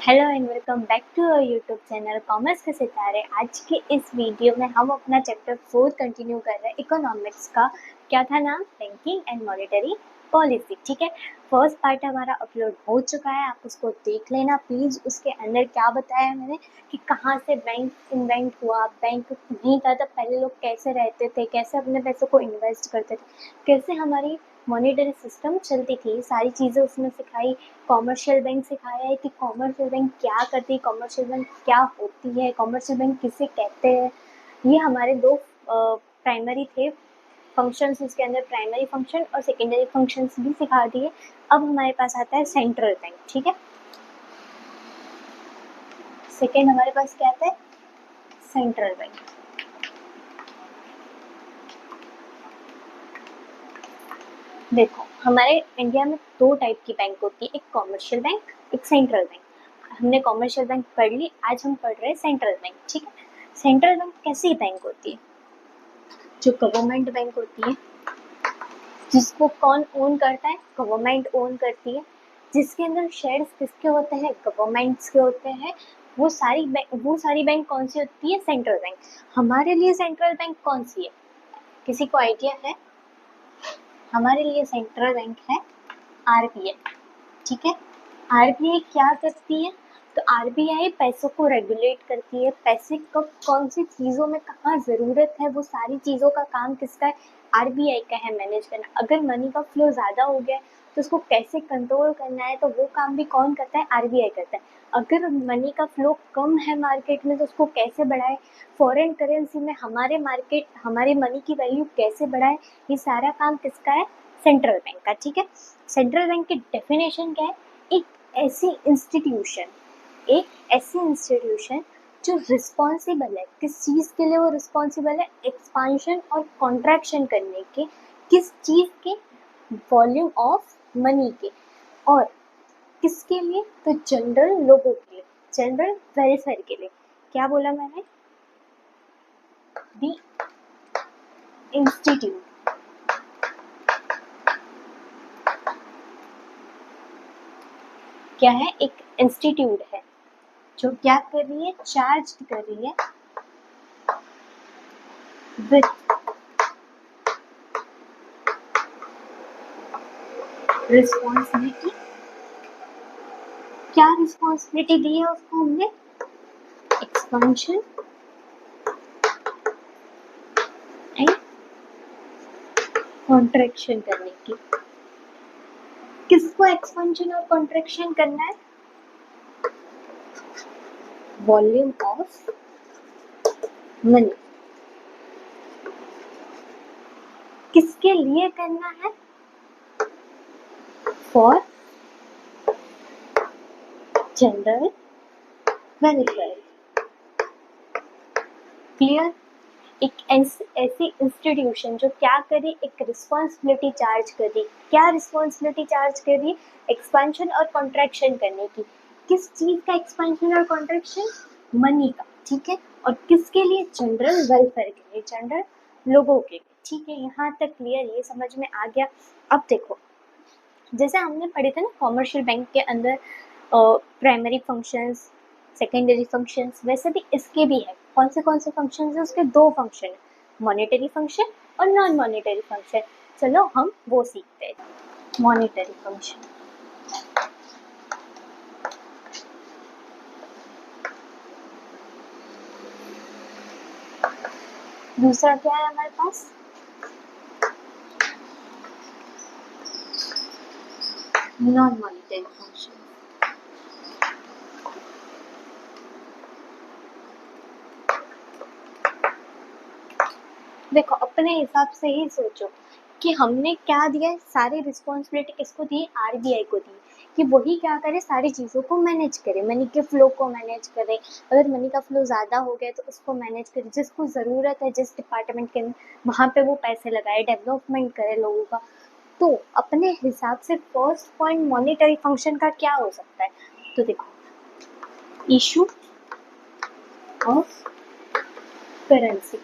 Hello and welcome back to our YouTube channel commerce के सितारे। आज के इस वीडियो में हम अपना चैप्टर 4 कंटिन्यू कर रहे हैं इकोनॉमिक्स का। क्या था नाम? Banking and monetary policy. ठीक है, फर्स्ट पार्ट हमारा अपलोड हो चुका है, आप उसको देख लेना प्लीज़। उसके अंदर क्या बताया मैंने कि कहाँ से बैंक इन्वेंट हुआ, बैंक नहीं था तब पहले लोग कैसे रहते थे, कैसे अपने पैसों को इन्वेस्ट करते थे, कैसे हमारी मॉनेटरी सिस्टम चलती थी, सारी चीज़ें उसमें सिखाई। कॉमर्शियल बैंक सिखाया है कि कॉमर्शियल बैंक क्या करती है, कॉमर्शियल बैंक क्या होती है, कॉमर्शियल बैंक किसे कहते हैं। ये हमारे दो प्राइमरी थे फंक्शंस, उसके अंदर प्राइमरी फंक्शन और सेकेंडरी फंक्शंस भी सिखा दिए। अब हमारे पास आता है सेंट्रल बैंक। ठीक है, सेकेंड हमारे पास क्या आता है? Central bank. देखो, हमारे इंडिया में दो टाइप की बैंक होती है, एक कॉमर्शियल बैंक, एक सेंट्रल बैंक। हमने कॉमर्शियल बैंक पढ़ ली, आज हम पढ़ रहे हैं सेंट्रल बैंक। ठीक है, सेंट्रल बैंक कैसी बैंक होती है? जो गवर्नमेंट बैंक होती है, जिसको कौन ओन करता है? गवर्नमेंट ओन करती है। जिसके अंदर शेयर्स किसके होते हैं? गवर्नमेंट्स के होते हैं। वो सारी बैंक कौन सी होती है? Central bank. हमारे लिए सेंट्रल बैंक कौन सी है? किसी को आइडिया है? हमारे लिए सेंट्रल बैंक है आरबीआई। ठीक है, आरबीआई क्या करती है? तो आरबीआई पैसों को रेगुलेट करती है। पैसे कब कौन सी चीज़ों में कहाँ ज़रूरत है, वो सारी चीज़ों का काम किसका है? आरबीआई का है, मैनेज करना। अगर मनी का फ्लो ज़्यादा हो गया तो उसको कैसे कंट्रोल करना है, तो वो काम भी कौन करता है? आरबीआई करता है। अगर मनी का फ्लो कम है मार्केट में तो उसको कैसे बढ़ाए, फॉरेन करेंसी में हमारे मनी की वैल्यू कैसे बढ़ाए, ये सारा काम किसका है? सेंट्रल बैंक का। ठीक है, सेंट्रल बैंक की डेफिनेशन क्या है? एक ऐसी इंस्टीट्यूशन जो रिस्पॉन्सिबल है, किस चीज़ के लिए वो रिस्पॉन्सिबल है? एक्सपांशन और कॉन्ट्रैक्शन करने के। किस चीज़ के? वॉल्यूम ऑफ मनी के। और किसके लिए? तो जनरल लोगों के लिए, जनरल वेलफेयर के लिए। क्या बोला मैंने? दी इंस्टीट्यूट क्या है? एक इंस्टीट्यूट है जो क्या कर रही है? चार्ज कर रही है विथ रिस्पॉन्सिबिलिटी। क्या रिस्पॉन्सिबिलिटी दी है उसको हमने? एक्सपेंशन एंड कॉन्ट्रैक्शन करने की। किसको एक्सपेंशन और कॉन्ट्रैक्शन करना है? Volume of money. किसके लिए करना है? For general welfare. क्लियर? एक ऐसी इंस्टीट्यूशन जो क्या करे? एक रिस्पॉन्सिबिलिटी चार्ज करे। क्या रिस्पॉन्सिबिलिटी चार्ज करी? एक्सपेंशन और कॉन्ट्रैक्शन करने की। किस चीज का एक्सपेंशन और कॉन्ट्रैक्शन? मनी का। ठीक है, और किसके लिए? जनरल वेलफेयर के लिए, जनरल लोगों के लिए। ठीक है, यहाँ तक क्लियर? ये समझ में आ गया? अब देखो, जैसे हमने पढ़े थे ना कॉमर्शियल बैंक के अंदर प्राइमरी फंक्शंस, सेकेंडरी फंक्शंस, वैसे भी इसके भी है। कौन से फंक्शंस है? उसके दो फंक्शन है, मॉनेटरी फंक्शन और नॉन मॉनेटरी फंक्शन। चलो हम वो सीखते हैं। मॉनेटरी फंक्शन, दूसरा क्या है हमारे पास? Non monetary function. देखो, अपने हिसाब से ही सोचो कि हमने क्या दिया है। सारी रिस्पॉन्सिबिलिटी किसको दी? आरबीआई को दी कि वही क्या करे? सारी चीज़ों को मैनेज करे, मनी के फ्लो को मैनेज करे। अगर मनी का फ्लो ज़्यादा हो गया तो उसको मैनेज करे, जिसको ज़रूरत है जिस डिपार्टमेंट के वहाँ पे वो पैसे लगाए, डेवलपमेंट करे लोगों का। तो अपने हिसाब से फर्स्ट पॉइंट मॉनेटरी फंक्शन का क्या हो सकता है? तो देखो, इशू ऑफ करेंसी।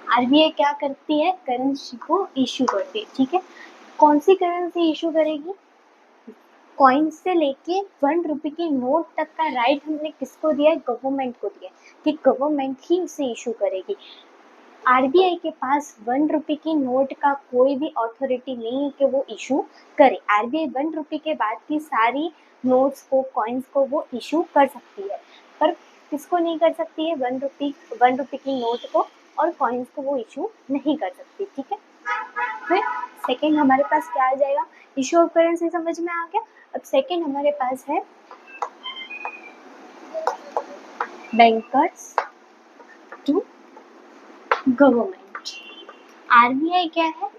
आरबीआई क्या करती है? करेंसी को इशू करती है। ठीक है, कौन सी करेंसी इशू करेगी? कॉइन से लेके 1 रुपए के नोट तक का राइट हमने किसको दिया है? गवर्नमेंट को दिया है कि गवर्नमेंट ही उसे इशू करेगी। आरबीआई के पास 1 रुपए की नोट का कोई भी अथॉरिटी नहीं है कि वो इशू करे। आरबीआई 1 रुपए के बाद की सारी नोट्स को, कॉइन्स को वो इशू कर सकती है, पर किसको नहीं कर सकती है? 1 रुपए की नोट को और कॉइन्स को वो इशू नहीं कर सकती। ठीक है, फिर सेकेंड हमारे पास क्या आ जाएगा? इशू ऑफ करेंसी समझ में आ गया। अब सेकेंड हमारे पास है बैंकर्स टू गवर्नमेंट। आरबीआई क्या है?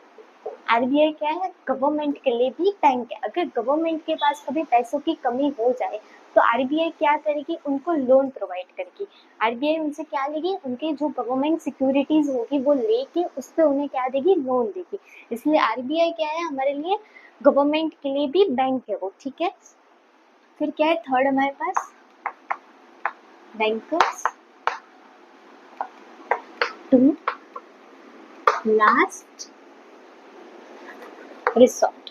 आरबीआई क्या है? गवर्नमेंट के लिए भी बैंक है। अगर गवर्नमेंट के पास कभी पैसों की कमी हो जाए तो आरबीआई क्या करेगी? उनको लोन प्रोवाइड करेगी। आरबीआई उनसे क्या लेगी? उनके जो गवर्नमेंट सिक्योरिटीज होगी वो लेके उस पर उन्हें क्या देगी? लोन देगी। इसलिए आरबीआई क्या है हमारे लिए? गवर्नमेंट के लिए भी बैंक है वो। ठीक है, फिर क्या है थर्ड हमारे पास? Bankers to last resort.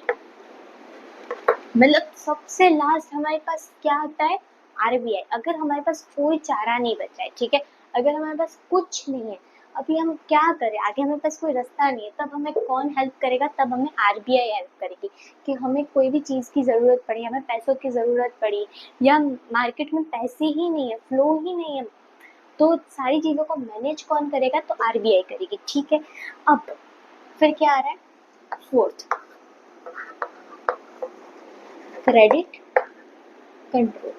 मतलब सबसे लास्ट हमारे पास क्या आता है? आरबीआई। अगर हमारे पास कोई चारा नहीं बचा है, ठीक है, अगर हमारे पास कुछ नहीं है, अभी हम क्या करें? आगे हमारे पास कोई रास्ता नहीं है, तब हमें कौन हेल्प करेगा? तब हमें आरबीआई हेल्प करेगी। कि हमें कोई भी चीज़ की ज़रूरत पड़ी, हमें पैसों की ज़रूरत पड़ी, या मार्केट में पैसे ही नहीं है, फ्लो ही नहीं है, तो सारी चीज़ों को मैनेज कौन करेगा? तो आरबीआई करेगी। ठीक है, अब फिर क्या आ रहा है? Fourth, credit control.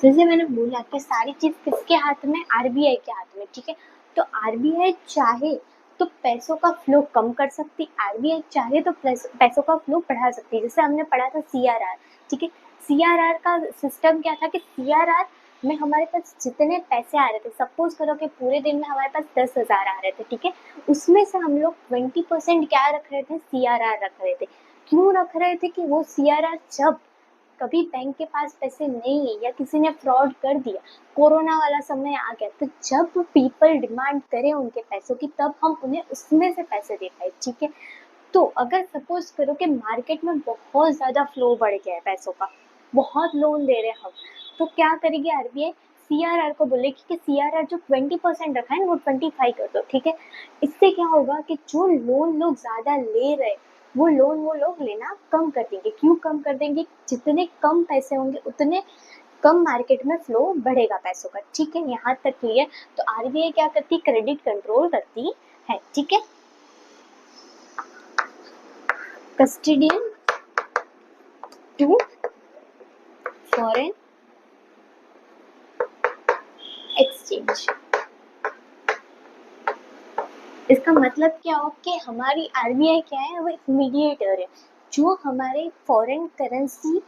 जैसे मैंने बोला कि सारी चीज किसके हाथ में? आरबीआई के हाथ में। ठीक है, तो आरबीआई चाहे तो पैसों का फ्लो कम कर सकती, आरबीआई चाहे तो पैसों का फ्लो बढ़ा सकती। जैसे हमने पढ़ा था सीआरआर। ठीक है, सीआरआर का सिस्टम क्या था कि सीआरआर में हमारे पास जितने पैसे आ रहे थे, सपोज करो कि पूरे दिन में हमारे पास 10,000 आ रहे थे, ठीक है, उसमें से हम लोग 20% क्या रख रहे थे? सीआरआर रख रहे थे। क्यों रख रहे थे? कि वो सीआरआर जब कभी बैंक के पास पैसे नहीं है या किसी ने फ्रॉड कर दिया, कोरोना वाला समय आ गया, तो जब पीपल डिमांड करें उनके पैसों की, तब हम उन्हें उसमें से पैसे दे पाए। ठीक है, तो अगर सपोज करो कि मार्केट में बहुत ज्यादा फ्लो बढ़ गया है पैसों का, बहुत लोन दे रहे हैं हम, तो क्या करेगी आरबीआई? सीआरआर को बोलेगी कि सीआरआर जो 20% रखा है ना वो 25 कर दो। ठीक है, इससे क्या होगा कि जो लोन लोग ज्यादा ले रहे वो लोग लेना कम कर देंगे। क्यों कम कर देंगे? जितने कम पैसे होंगे उतने कम मार्केट में फ्लो बढ़ेगा पैसों का। ठीक है, यहाँ तक क्लियर। तो आरबीआई क्या करती? क्रेडिट कंट्रोल करती है। ठीक है, कस्टोडियन टू फॉरेन एक्सचेंज। इसका मतलब क्या हो कि हमारी आरबीआई क्या है? वो एक मीडिएटर है जो हमारे फॉरेन करेंसी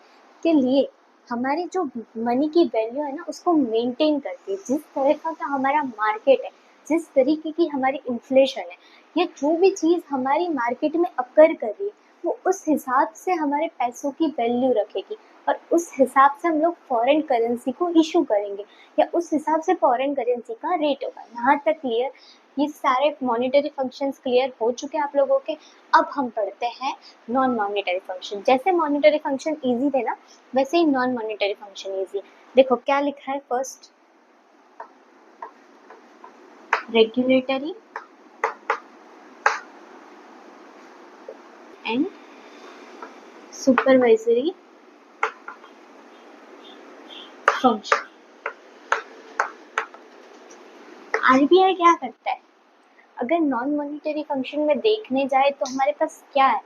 के लिए हमारी जो मनी की वैल्यू है ना उसको मेंटेन करती है। जिस तरह का हमारा मार्केट है, जिस तरीके की हमारी इन्फ्लेशन है, या जो भी चीज़ हमारी मार्केट में अकर कर रही है, वो उस हिसाब से हमारे पैसों की वैल्यू रखेगी और उस हिसाब से हम लोग फॉरेन करेंसी को इशू करेंगे या उस हिसाब से फॉरेन करेंसी का रेट होगा। यहाँ तक क्लियर? ये सारे मॉनेटरी फंक्शंस क्लियर हो चुके हैं आप लोगों के। अब हम पढ़ते हैं नॉन मॉनेटरी फंक्शन। जैसे मॉनेटरी फंक्शन इजी थे ना, वैसे ही नॉन मॉनेटरी फंक्शन इजी। देखो क्या लिखा है? First, regulatory and supervisory function. RBI क्या करता है? अगर नॉन मॉनेटरी फंक्शन में देखने जाए तो हमारे पास क्या है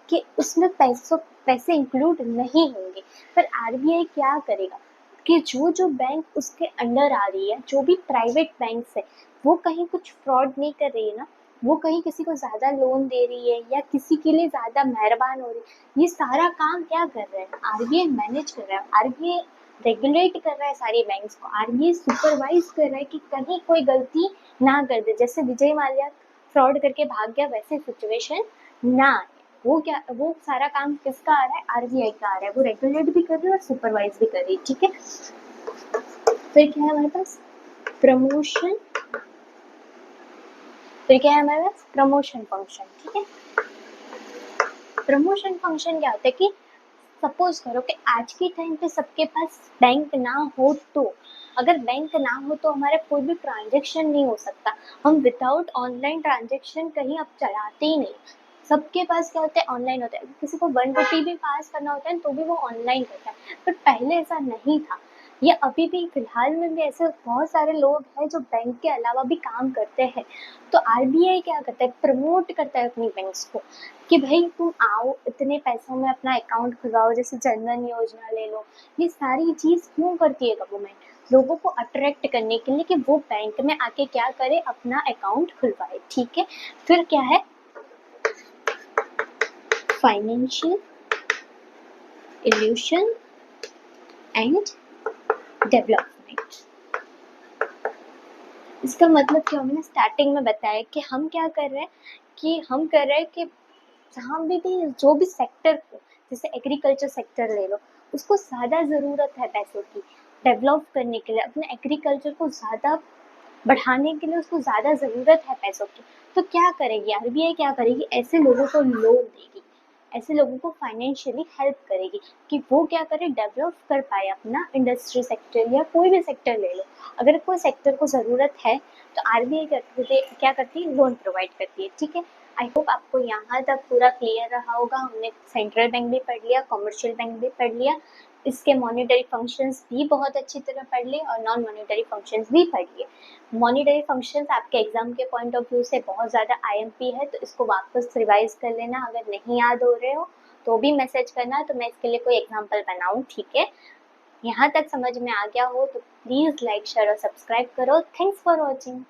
कि उसमें पैसे इंक्लूड नहीं होंगे, पर आरबीआई क्या करेगा कि जो जो बैंक उसके अंडर आ रही है, जो भी प्राइवेट बैंक्स है, वो कहीं कुछ फ्रॉड नहीं कर रही है ना, वो कहीं किसी को ज्यादा लोन दे रही है या किसी के लिए ज्यादा मेहरबान हो रही है, ये सारा काम क्या कर रहा है? आरबीआई मैनेज कर रहा है, आरबीआई रेगुलेट कर रहा है सारी बैंक्स को, आरबीआई सुपरवाइज कर रहा है कि कहीं कोई गलती ना कर दे। जैसे विजय माल्या फ्रॉड करके भाग गया, वैसे सिचुएशन ना आए। वो क्या, वो सारा काम किसका आ रहा है? आरबीआई का आ रहा है। वो रेगुलेट भी कर रही है और सुपरवाइज भी कर रही है। ठीक है, फिर क्या है हमारे पास? प्रमोशन। फिर क्या है हमारे पास? Promotion function. ठीक है, प्रमोशन फंक्शन क्या होता है कि सपोज करो कि आज के टाइम पे सबके पास बैंक ना हो, तो अगर बैंक ना हो तो हमारा कोई भी ट्रांजेक्शन नहीं हो सकता। हम विदाउट ऑनलाइन ट्रांजेक्शन कहीं अब चलाते ही नहीं। सबके पास क्या होता है, ऑनलाइन होता है। किसी को 1 रुपी भी पास करना होता है तो भी वो ऑनलाइन करता है, बट पहले ऐसा नहीं था। ये अभी भी फिलहाल में भी ऐसे बहुत सारे लोग हैं जो बैंक के अलावा भी काम करते हैं। तो आरबीआई क्या करता है, प्रमोट करता है अपनी बैंक्स को कि भाई तुम आओ, इतने पैसों में अपना अकाउंट खुलवाओ। जैसे जनधन योजना ले लो, ये सारी चीज क्यों करती है गवर्नमेंट, लोगों को अट्रैक्ट करने के लिए कि वो बैंक में आके क्या करे, अपना अकाउंट खुलवाए। ठीक है, फिर क्या है, फाइनेंशियल इल्यूशन एंड डेवलपमेंट। इसका मतलब क्या, मैंने स्टार्टिंग में बताया कि हम क्या कर रहे हैं, कि जहाँ भी जो भी सेक्टर को, जैसे एग्रीकल्चर सेक्टर ले लो, उसको ज़्यादा ज़रूरत है पैसों की डेवलप करने के लिए, अपने एग्रीकल्चर को ज़्यादा बढ़ाने के लिए उसको ज़्यादा ज़रूरत है पैसों की। तो क्या करेगी आरबीआई, क्या करेगी, ऐसे लोगों को लोन देगी, ऐसे लोगों को फाइनेंशियली हेल्प करेगी कि वो क्या करे, डेवलप कर पाए अपना इंडस्ट्री सेक्टर या कोई भी सेक्टर ले लो। अगर कोई सेक्टर को ज़रूरत है तो आरबीआई क्या करती है, लोन प्रोवाइड करती है। ठीक है, आई होप आपको यहाँ तक पूरा क्लियर रहा होगा। हमने सेंट्रल बैंक भी पढ़ लिया, कॉमर्शियल बैंक भी पढ़ लिया, इसके मॉनेटरी फंक्शंस भी बहुत अच्छी तरह पढ़ लिए और नॉन मॉनेटरी फंक्शंस भी पढ़ लिए। मॉनेटरी फंक्शंस आपके एग्जाम के पॉइंट ऑफ व्यू से बहुत ज़्यादा आईएमपी है, तो इसको वापस रिवाइज कर लेना। अगर नहीं याद हो रहे हो तो भी मैसेज करना, तो मैं इसके लिए कोई एग्जाम्पल बनाऊँ। ठीक है, यहाँ तक समझ में आ गया हो तो प्लीज़ लाइक शेयर और सब्सक्राइब करो। Thanks for watching.